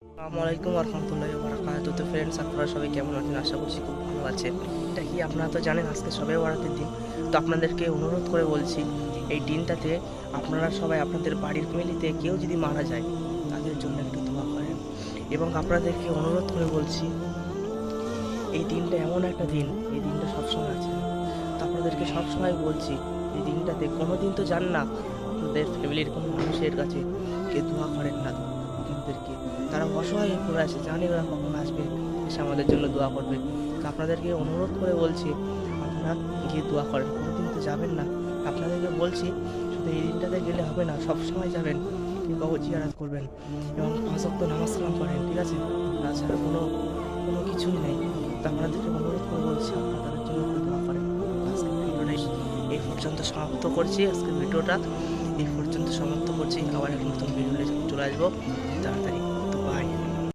আসসালামু আলাইকুম রহমতুল্লাহি ওয়া বারাকাতুহু। তো ফ্রেন্ডস, আপনারা সবাই কেমন আছেন? আশা করছি খুব ভালো আছেন। এটা কি আপনারা তো জানেন আজকে শবে বরাতের দিন। তো আপনাদেরকে অনুরোধ করে বলছি, এই দিনটাতে আপনারা সবাই আপনাদের বাড়ির ফ্যামিলিতে কেউ যদি মারা যায় তাদের জন্য একটু দোয়া করেন। এবং আপনাদেরকে অনুরোধ করে বলছি, এই দিনটা এমন একটা দিন, এই দিনটা সবসময় আছে। তো আপনাদেরকে সবসময় বলছি, এই দিনটাতে কোনো দিন তো যান না আপনাদের ফ্যামিলির কোনো মানুষের কাছে কে দোয়া করেন না আপনাদেরকে। তারা অসহায় হয়ে পড়ে আছে, জানি ওরা কখন আসবে এসে আমাদের জন্য দোয়া করবে। তো আপনাদেরকে অনুরোধ করে বলছি, আপনারা গিয়ে দোয়া করেন, কোনো দিন তো যাবেন না। আপনাদেরকে বলছি, শুধু এই দিনটাতে গেলে হবে না, সব সময় যাবেন, কবর জিয়ারত করবেন এবং ৫ ওয়াক্ত নামাজ কালাম পড়েন, ঠিক আছে? তাছাড়া কোনো কোনো কিছুই নেই। তো আপনাদেরকে অনুরোধ করে বলছি, আপনারা তাদের জন্য একটু দোয়া করেন। আজকের ভিডিওটা এই পর্যন্ত সমাপ্ত করছি। আজকের ভিডিওটা এই পর্যন্ত সমাপ্ত করছি। আবার এক নতুন ভিডিও নিয়ে চলে আসবো তাড়াতাড়ি।